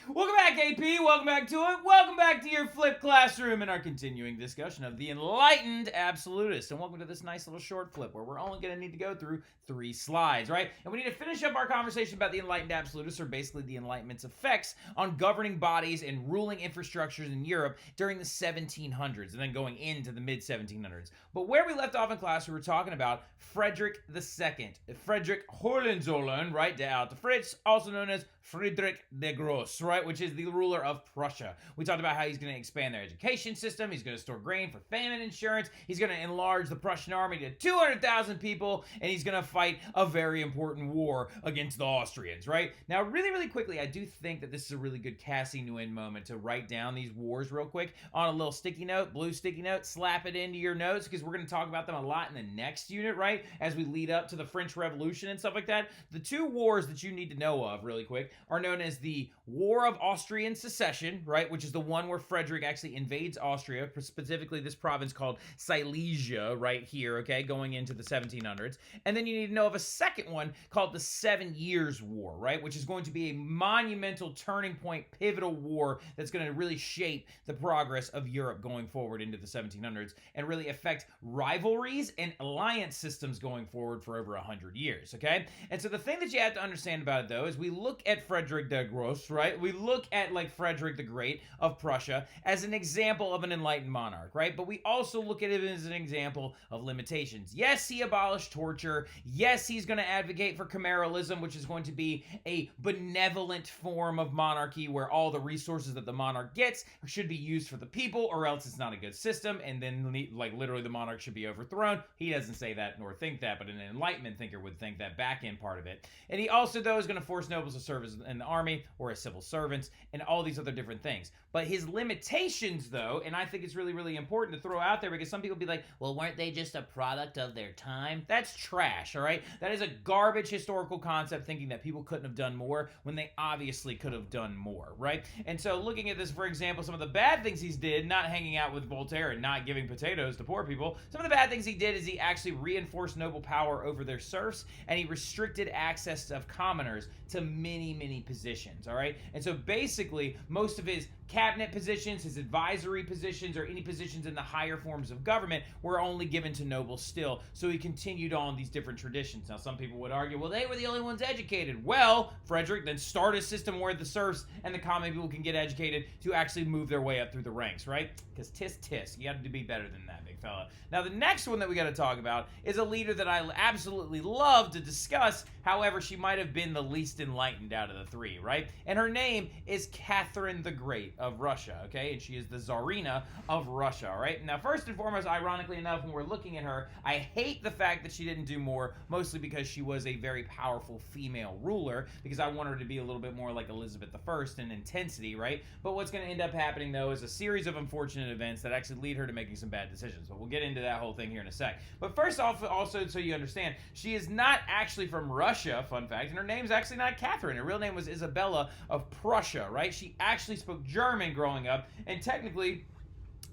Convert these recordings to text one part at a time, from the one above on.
Welcome back, AP. Welcome back to it. Welcome back to your flipped classroom and our continuing discussion of the Enlightened Absolutists. And welcome to this nice little short flip where we're only going to need to go through 3 slides, right? And we need to finish up our conversation about the Enlightened Absolutists, or basically the Enlightenment's effects on governing bodies and ruling infrastructures in Europe during the 1700s and then going into the mid-1700s. But where we left off in class, we were talking about Frederick II. Frederick Hohenzollern, right? Der Alte Fritz, also known as Friedrich der Grosse, right, which is the ruler of Prussia. We talked about how he's going to expand their education system, he's going to store grain for famine insurance, he's going to enlarge the Prussian army to 200,000 people, and he's going to fight a very important war against the Austrians, right? Now, really quickly, I do think that this is a really good Cassie Nguyen moment to write down these wars real quick on a little sticky note, blue sticky note, slap it into your notes, because we're going to talk about them a lot in the next unit, right, as we lead up to the French Revolution and stuff like that. The 2 wars that you need to know of really quick are known as the War of Austrian Succession, right, which is the one where Frederick actually invades Austria, specifically this province called Silesia right here, okay, going into the 1700s. And then you need to know of a second one called the 7 Years' War, right, which is going to be a monumental turning point, pivotal war that's going to really shape the progress of Europe going forward into the 1700s and really affect rivalries and alliance systems going forward for over 100 years, okay? And so the thing that you have to understand about it, though, is we look at Frederick der Grosse, right? We look at, like, Frederick the Great of Prussia as an example of an enlightened monarch, right? But we also look at him as an example of limitations. Yes, he abolished torture. Yes, he's going to advocate for cameralism, which is going to be a benevolent form of monarchy where all the resources that the monarch gets should be used for the people, or else it's not a good system, and then, like, literally the monarch should be overthrown. He doesn't say that nor think that, but an Enlightenment thinker would think that back end part of it. And he also, though, is going to force nobles to serve in the army or as civil servants and all these other different things. But his limitations, though, and I think it's really important to throw out there, because some people be like, well, weren't they just a product of their time? That's trash, all right? That is a garbage historical concept, thinking that people couldn't have done more when they obviously could have done more, right? And so looking at this, for example, some of the bad things he's did, not hanging out with Voltaire and not giving potatoes to poor people, some of the bad things he did is he actually reinforced noble power over their serfs, and he restricted access of commoners to many positions, all right? And so basically, most of his cabinet positions, his advisory positions, or any positions in the higher forms of government were only given to nobles still. So he continued on these different traditions. Now, some people would argue, well, they were the only ones educated. Well, Frederick then started a system where the serfs and the common people can get educated to actually move their way up through the ranks, right? Because tisk. You got to be better than that, big fella. Now, the next one that we got to talk about is a leader that I absolutely love to discuss. However, she might have been the least enlightened out of the 3, right? And her name is Catherine the Great of Russia, okay? And she is the Tsarina of Russia, all right? Now, first and foremost, ironically enough, when we're looking at her, I hate the fact that she didn't do more, mostly because she was a very powerful female ruler, because I want her to be a little bit more like Elizabeth I in intensity, right? But what's going to end up happening, though, is a series of unfortunate events that actually lead her to making some bad decisions. But we'll get into that whole thing here in a sec. But first off, also, so you understand, she is not actually from Russia, fun fact, and her name's actually not Catherine. Her real name was Isabella of Prussia, right? She actually spoke German growing up, and technically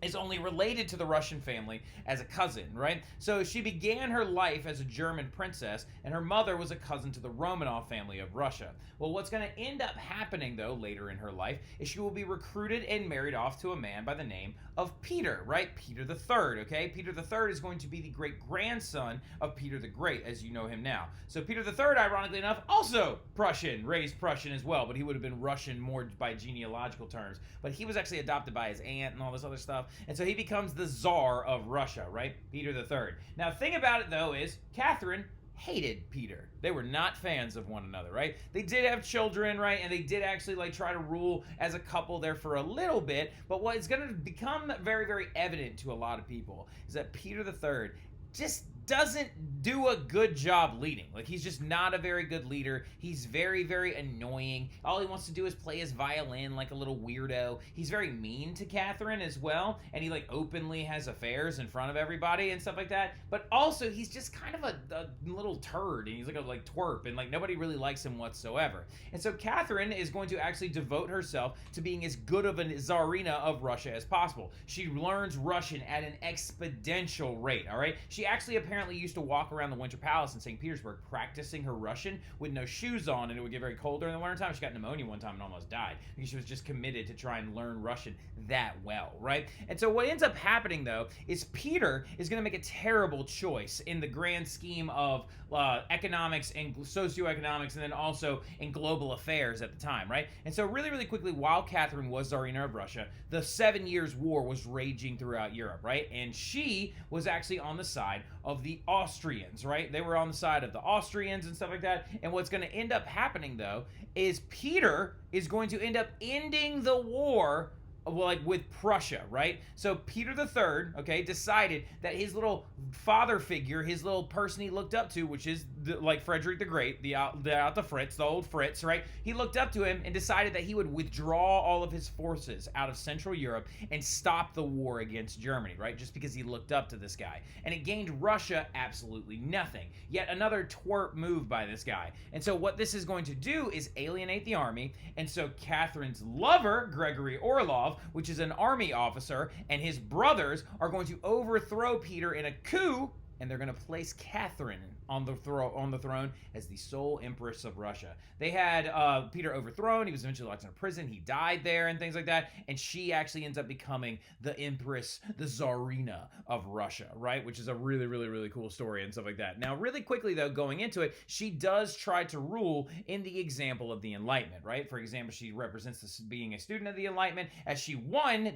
is only related to the Russian family as a cousin, right? So she began her life as a German princess, and her mother was a cousin to the Romanov family of Russia. Well, what's going to end up happening, though, later in her life, is she will be recruited and married off to a man by the name of Peter, right? Peter III, okay? Peter III is going to be the great-grandson of Peter the Great, as you know him now. So Peter III, ironically enough, also Prussian, raised Prussian as well, but he would have been Russian more by genealogical terms. But he was actually adopted by his aunt and all this other stuff. And so he becomes the Tsar of Russia, right? Peter III. Now, the thing about it, though, is Catherine hated Peter. They were not fans of one another, right? They did have children, right? And they did actually, like, try to rule as a couple there for a little bit. But what is going to become very evident to a lot of people is that Peter III just doesn't do a good job leading. Like, he's just not a very good leader. He's very annoying. All he wants to do is play his violin like a little weirdo. He's very mean to Catherine as well, and he, like, openly has affairs in front of everybody and stuff like that. But also, he's just kind of a little turd, and he's like a twerp, and, like, nobody really likes him whatsoever. And so Catherine is going to actually devote herself to being as good of a Tsarina of Russia as possible. She learns Russian at an exponential rate, all right? She actually apparently apparently used to walk around the Winter Palace in St. Petersburg practicing her Russian with no shoes on, and it would get very cold during the wintertime. She got pneumonia one time and almost died because she was just committed to try and learn Russian that well, right? And so what ends up happening, though, is Peter is going to make a terrible choice in the grand scheme of economics and socioeconomics, and then also in global affairs at the time, right? And so really, really quickly, while Catherine was Tsarina of Russia, the 7 Years' War was raging throughout Europe, right? And she was actually on the side of the Austrians, right? They were on the side of the Austrians and stuff like that. And what's going to end up happening, though, is Peter is going to end up ending the war with Prussia, right? So Peter the Third, okay, decided that his little father figure, his little person he looked up to, which is like Frederick the Great, the old Fritz, right? He looked up to him and decided that he would withdraw all of his forces out of Central Europe and stop the war against Germany, right? Just because he looked up to this guy. And it gained Russia absolutely nothing. Yet another twerp move by this guy. And so what this is going to do is alienate the army. And so Catherine's lover, Gregory Orlov, which is an army officer, and his brothers are going to overthrow Peter in a coup, and they're going to place Catherine on the throne as the sole empress of Russia. They had Peter overthrown. He was eventually locked in a prison. He died there and things like that. And she actually ends up becoming the empress, the Tsarina of Russia, right? Which is a really, really, really cool story and stuff like that. Now, really quickly, though, going into it, she does try to rule in the example of the Enlightenment, right? For example, she represents this being a student of the Enlightenment, as she,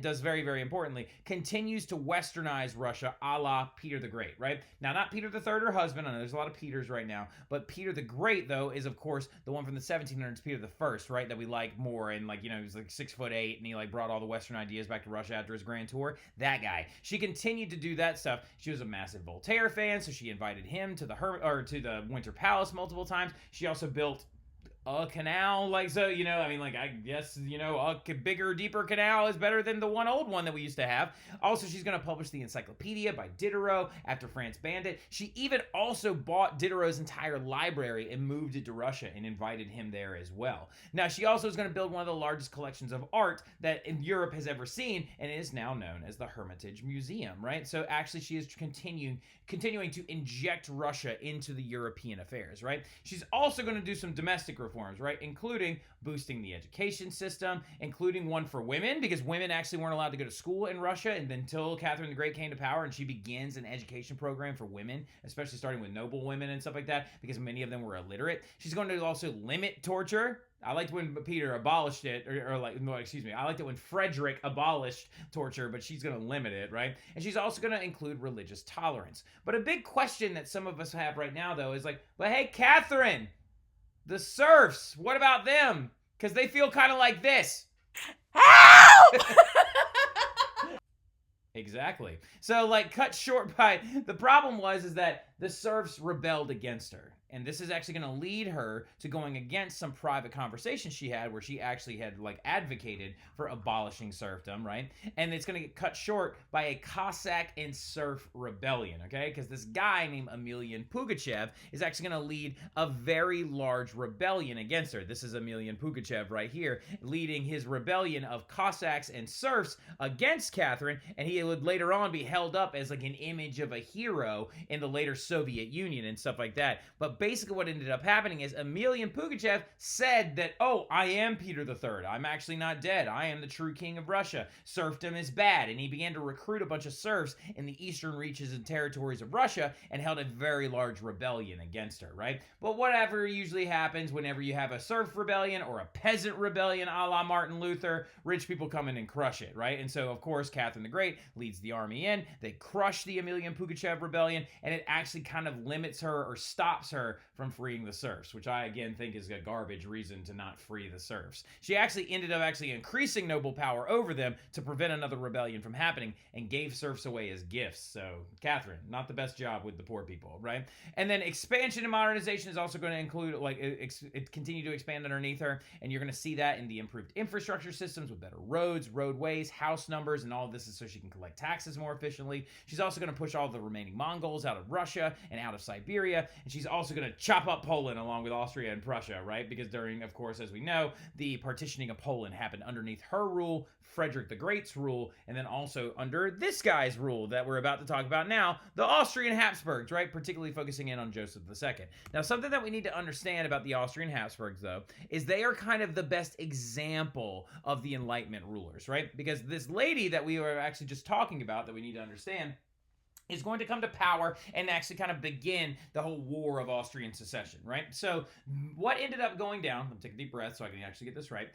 does very, very importantly, continues to westernize Russia a la Peter the Great, right? Now, not Peter the Third, her husband. I know there's a lot of Peters right now, but Peter the Great, though, is of course the one from the 1700s, Peter the First, right? That we like more, and he was like 6'8", and he brought all the Western ideas back to Russia after his grand tour. That guy. She continued to do that stuff. She was a massive Voltaire fan, so she invited him to the Winter Palace multiple times. She also built a canal, I guess, a bigger, deeper canal is better than the old one that we used to have. Also, she's going to publish the Encyclopedia by Diderot after France banned it. She even also bought Diderot's entire library and moved it to Russia and invited him there as well. Now, she also is going to build one of the largest collections of art that Europe has ever seen, and it is now known as the Hermitage Museum, right? So actually, she is continuing to inject Russia into the European affairs, right? She's also going to do some domestic reforms, right? Including boosting the education system, including one for women, because women actually weren't allowed to go to school in Russia until Catherine the Great came to power, and she begins an education program for women, especially starting with noble women and stuff like that, because many of them were illiterate. She's going to also limit torture. I liked when Peter abolished it, I liked it when Frederick abolished torture, but she's going to limit it, right? And she's also going to include religious tolerance. But a big question that some of us have right now, though, is but hey, Catherine, the serfs, what about them? Because they feel kind of like this. Help! Exactly. So, cut short by, the problem is that the serfs rebelled against her. And this is actually going to lead her to going against some private conversations she had where she actually had advocated for abolishing serfdom, right? And it's going to get cut short by a Cossack and serf rebellion, okay? Because this guy named Emelian Pugachev is actually going to lead a very large rebellion against her. This is Emelian Pugachev right here, leading his rebellion of Cossacks and serfs against Catherine, and he would later on be held up as an image of a hero in the later Soviet Union and stuff like that. But basically what ended up happening is Emelian Pugachev said that, I am Peter the Third. I'm actually not dead. I am the true king of Russia. Serfdom is bad. And he began to recruit a bunch of serfs in the eastern reaches and territories of Russia and held a very large rebellion against her, right? But whatever usually happens whenever you have a serf rebellion or a peasant rebellion a la Martin Luther, rich people come in and crush it, right? And so, of course, Catherine the Great leads the army in. They crush the Emelian Pugachev rebellion, and it actually kind of limits her or stops her from freeing the serfs, which I again think is a garbage reason to not free the serfs. She actually ended up increasing noble power over them to prevent another rebellion from happening and gave serfs away as gifts. So Catherine, not the best job with the poor people, right? And then expansion and modernization is also going to include it continue to expand underneath her, and you're going to see that in the improved infrastructure systems with better roads, roadways, house numbers, and all of this is so she can collect taxes more efficiently. She's also going to push all the remaining Mongols out of Russia and out of Siberia, and she's also going to chop up Poland along with Austria and Prussia, right? Because during, of course, as we know, the partitioning of Poland happened underneath her rule, Frederick the Great's rule, and then also under this guy's rule that we're about to talk about now, the Austrian Habsburgs, right? Particularly focusing in on Joseph II. Now, something that we need to understand about the Austrian Habsburgs, though, is they are kind of the best example of the Enlightenment rulers, right? Because this lady that we were actually just talking about that we need to understand is going to come to power and actually kind of begin the whole war of Austrian succession, right? So what ended up going down, let me take a deep breath so I can actually get this right.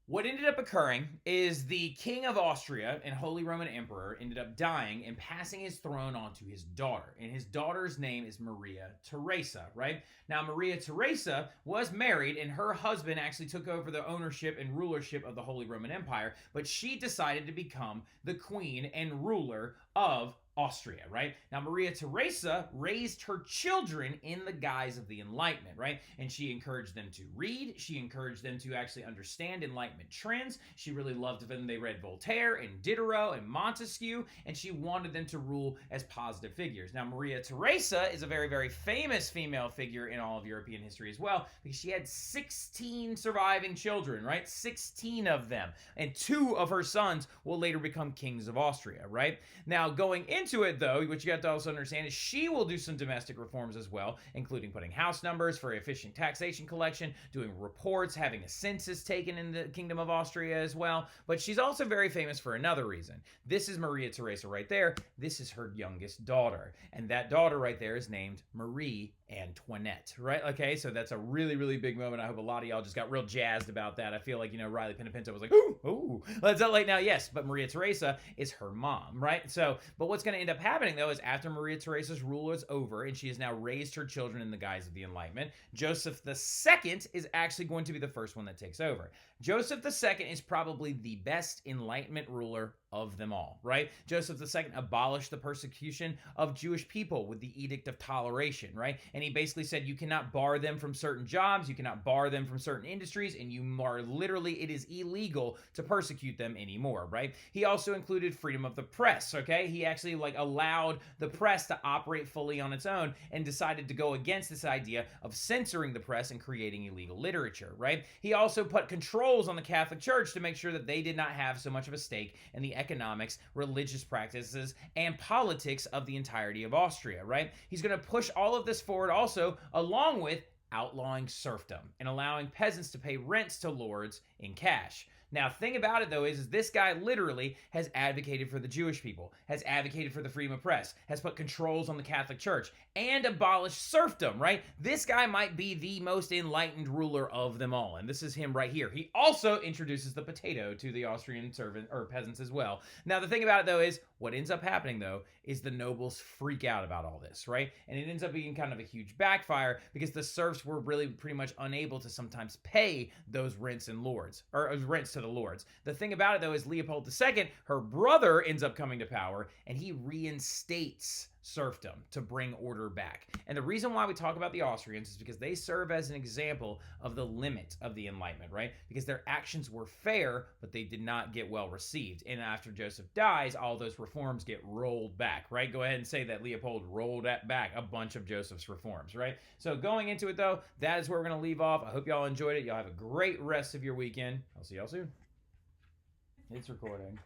What ended up occurring is the King of Austria and Holy Roman Emperor ended up dying and passing his throne on to his daughter. And his daughter's name is Maria Theresa, right? Now, Maria Theresa was married and her husband actually took over the ownership and rulership of the Holy Roman Empire, but she decided to become the queen and ruler of Austria, right? Now, Maria Theresa raised her children in the guise of the Enlightenment, right? And she encouraged them to read. She encouraged them to actually understand Enlightenment trends. She really loved when they read Voltaire and Diderot and Montesquieu, and she wanted them to rule as positive figures. Now, Maria Theresa is a very, very famous female figure in all of European history as well, because she had 16 surviving children, right? 16 of them. And 2 of her sons will later become kings of Austria, right? Now, going into it, though, what you have to also understand is she will do some domestic reforms as well, including putting house numbers for efficient taxation collection, doing reports, having a census taken in the Kingdom of Austria as well. But she's also very famous for another reason. This is Maria Theresa right there. This is her youngest daughter. And that daughter right there is named Marie Antoinette, right? Okay, so that's a really, really big moment. I hope a lot of y'all just got real jazzed about that. I feel like, Riley Pinapinto was like, ooh, let's not late now. Yes, but Maria Theresa is her mom, right? So, but what's going to end up happening, though, is after Maria Theresa's rule is over and she has now raised her children in the guise of the Enlightenment, Joseph II is actually going to be the first one that takes over. Joseph II is probably the best Enlightenment ruler of them all, right? Joseph II abolished the persecution of Jewish people with the Edict of Toleration, right? And he basically said you cannot bar them from certain jobs, you cannot bar them from certain industries, and you are literally, it is illegal to persecute them anymore, right? He also included freedom of the press, okay? He actually allowed the press to operate fully on its own and decided to go against this idea of censoring the press and creating illegal literature, right? He also put controls on the Catholic Church to make sure that they did not have so much of a stake in the economics, religious practices, and politics of the entirety of Austria, right? He's going to push all of this forward also along with outlawing serfdom and allowing peasants to pay rents to lords in cash. Now, thing about it, though, is this guy literally has advocated for the Jewish people, has advocated for the freedom of press, has put controls on the Catholic Church, and abolished serfdom, right? This guy might be the most enlightened ruler of them all, and this is him right here. He also introduces the potato to the Austrian servant or peasants as well. Now, the thing about it, though, is what ends up happening, though, is the nobles freak out about all this, right? And it ends up being kind of a huge backfire because the serfs were really pretty much unable to sometimes pay those rents and lords, or rents to the lords. The thing about it, though, is Leopold II, her brother, ends up coming to power, and he reinstates serfdom to bring order back. And the reason why we talk about the Austrians is because they serve as an example of the limit of the Enlightenment, right? Because their actions were fair, but they did not get well received. And after Joseph dies, all those reforms get rolled back, right? Go ahead and say that Leopold rolled back a bunch of Joseph's reforms, right? So going into it, though, that is where we're going to leave off. I hope y'all enjoyed it. Y'all have a great rest of your weekend. I'll see y'all soon. It's recording.